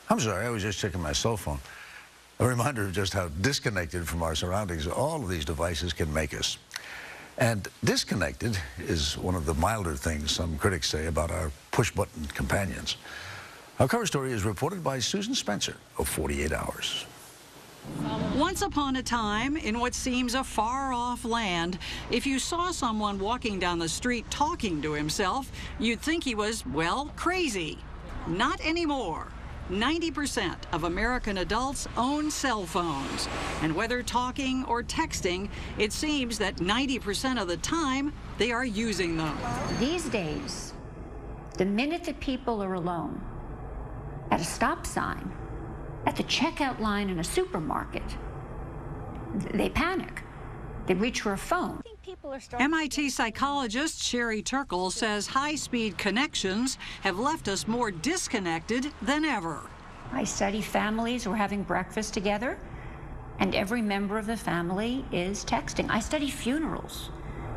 I'm sorry, I was just checking my cell phone. A reminder of just how disconnected from our surroundings all of these devices can make us. And disconnected is one of the milder things some critics say about our push-button companions. Our cover story is reported by Susan Spencer of 48 Hours. Once upon a time, in what seems a far-off land, if you saw someone walking down the street talking to himself, you'd think he was, well, crazy. Not anymore. 90% of American adults own cell phones. And whether talking or texting, it seems that 90% of the time, they are using them. These days, the minute that people are alone, at a stop sign, at the checkout line in a supermarket, they panic. They reach for a phone. MIT psychologist Sherry Turkle says high-speed connections have left us more disconnected than ever. I study families who are having breakfast together, and every member of the family is texting. I study funerals,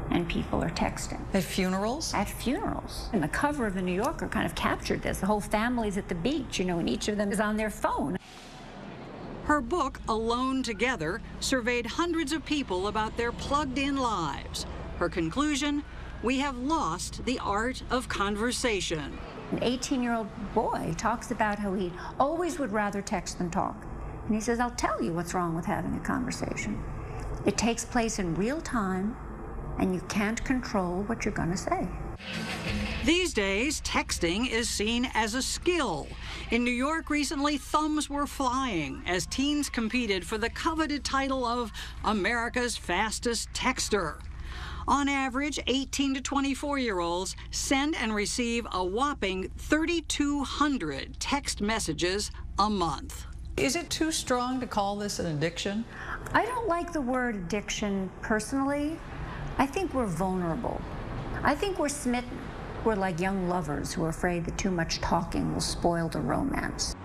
and people are texting. At funerals? At funerals. And the cover of the New Yorker kind of captured this. The whole family's at the beach, you know, and each of them is on their phone. Her book, Alone Together, surveyed hundreds of people about their plugged-in lives. Her conclusion, we have lost the art of conversation. An 18-year-old boy talks about how he always would rather text than talk. And he says, I'll tell you what's wrong with having a conversation. It takes place in real time, and you can't control what you're going to say. These days, texting is seen as a skill. In New York recently, thumbs were flying as teens competed for the coveted title of America's fastest texter. On average, 18 to 24-year-olds send and receive a whopping 3,200 text messages a month. Is it too strong to call this an addiction? I don't like the word addiction personally. I think we're vulnerable. I think we're smitten. We're like young lovers who are afraid that too much talking will spoil the romance.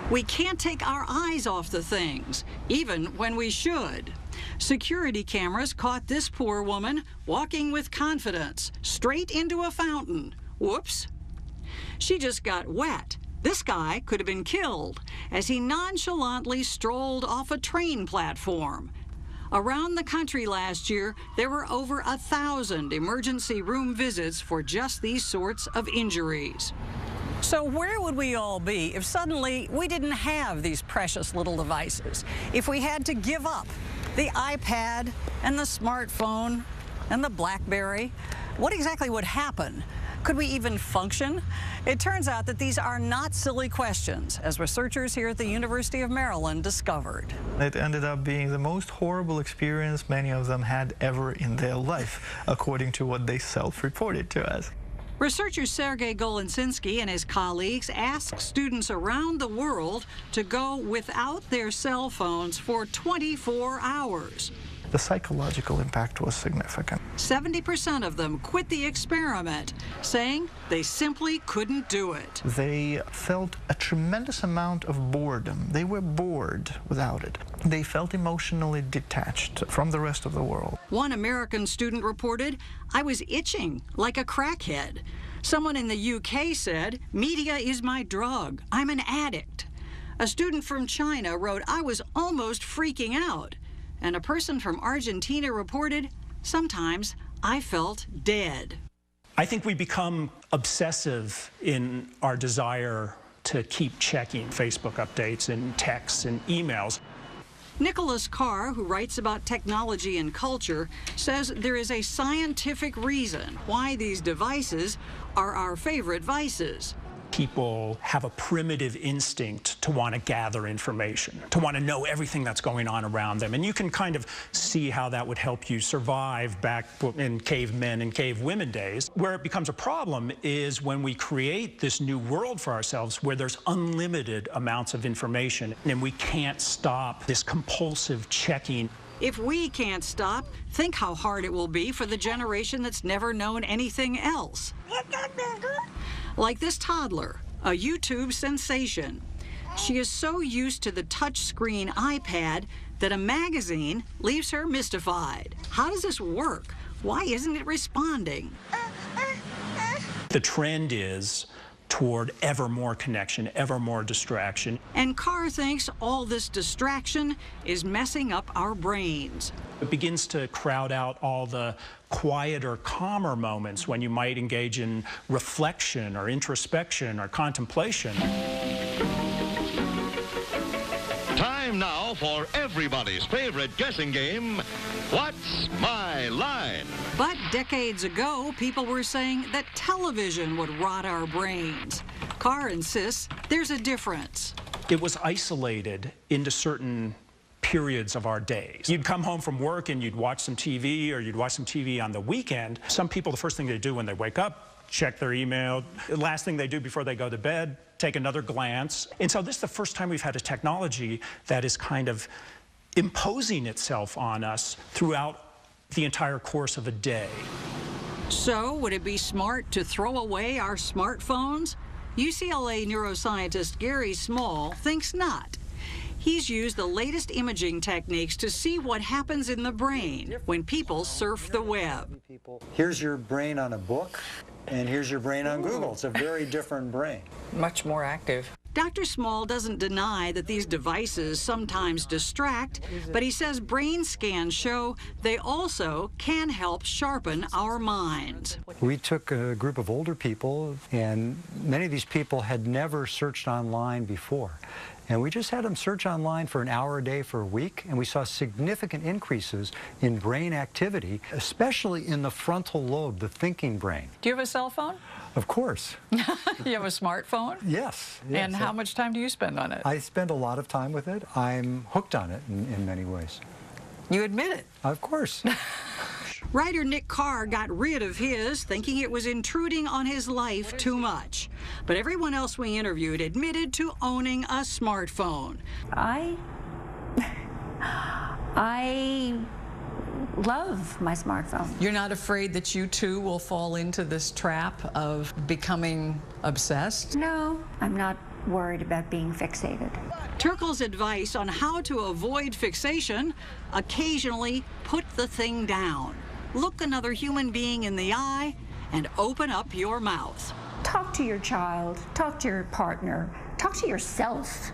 We can't take our eyes off the things, even when we should. Security cameras caught this poor woman walking with confidence straight into a fountain. Whoops. She just got wet. This guy could have been killed as he nonchalantly strolled off a train platform. Around the country last year, there were over 1,000 emergency room visits for just these sorts of injuries. So where would we all be if suddenly we didn't have these precious little devices? If we had to give up the iPad and the smartphone and the BlackBerry, what exactly would happen? Could we even function? It turns out that these are not silly questions, as researchers here at the University of Maryland discovered. It ended up being the most horrible experience many of them had ever in their life, according to what they self-reported to us. Researcher Sergei Golinsinski and his colleagues asked students around the world to go without their cell phones for 24 hours. The psychological impact was significant. 70% of them quit the experiment, saying they simply couldn't do it. They felt a tremendous amount of boredom. They were bored without it. They felt emotionally detached from the rest of the world. One American student reported, I was itching like a crackhead. Someone in the UK said, media is my drug. I'm an addict. A student from China wrote, I was almost freaking out. And a person from Argentina reported, sometimes I felt dead. I think we become obsessive in our desire to keep checking Facebook updates and texts and emails. Nicholas Carr, who writes about technology and culture, says there is a scientific reason why these devices are our favorite vices. People have a primitive instinct to want to gather information, to want to know everything that's going on around them. And you can kind of see how that would help you survive back in cavemen and cavewomen days. Where it becomes a problem is when we create this new world for ourselves where there's unlimited amounts of information and we can't stop this compulsive checking. If we can't stop, think how hard it will be for the generation that's never known anything else. Like this toddler, a YouTube sensation. She is so used to the touchscreen iPad that a magazine leaves her mystified. How does this work? Why isn't it responding? The trend is toward ever more connection, ever more distraction. And Carr thinks all this distraction is messing up our brains. It begins to crowd out all the quieter, calmer moments when you might engage in reflection or introspection or contemplation. Time now for everybody's favorite guessing game, What's My Line? But decades ago, people were saying that television would rot our brains. Carr insists there's a difference. It was isolated into certain periods of our days. You'd come home from work and you'd watch some TV, or you'd watch some TV on the weekend. Some people, the first thing they do when they wake up, check their email. The last thing they do before they go to bed, take another glance. And so this is the first time we've had a technology that is kind of imposing itself on us throughout the entire course of a day. So, would it be smart to throw away our smartphones? UCLA neuroscientist Gary Small thinks not. He's used the latest imaging techniques to see what happens in the brain when people surf the web. Here's your brain on a book, and here's your brain on Google. It's a very different brain. Much more active. Dr. Small doesn't deny that these devices sometimes distract, but he says brain scans show they also can help sharpen our minds. We took a group of older people, and many of these people had never searched online before. And we just had them search online for an hour a day for a week, and we saw significant increases in brain activity, especially in the frontal lobe, the thinking brain. Do you have a cell phone? Of course. You have a smartphone? Yes. And how much time do you spend on it? I spend a lot of time with it. I'm hooked on it in many ways. You admit it? Of course. Writer Nick Carr got rid of his, thinking it was intruding on his life too much. But everyone else we interviewed admitted to owning a smartphone. I love my smartphone. You're not afraid that you too will fall into this trap of becoming obsessed? No, I'm not worried about being fixated. Turkle's advice on how to avoid fixation: occasionally put the thing down. Look another human being in the eye and open up your mouth. Talk to your child, talk to your partner, talk to yourself.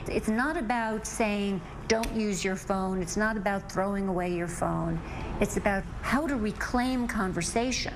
It's not about saying don't use your phone. It's not about throwing away your phone. It's about how to reclaim conversation.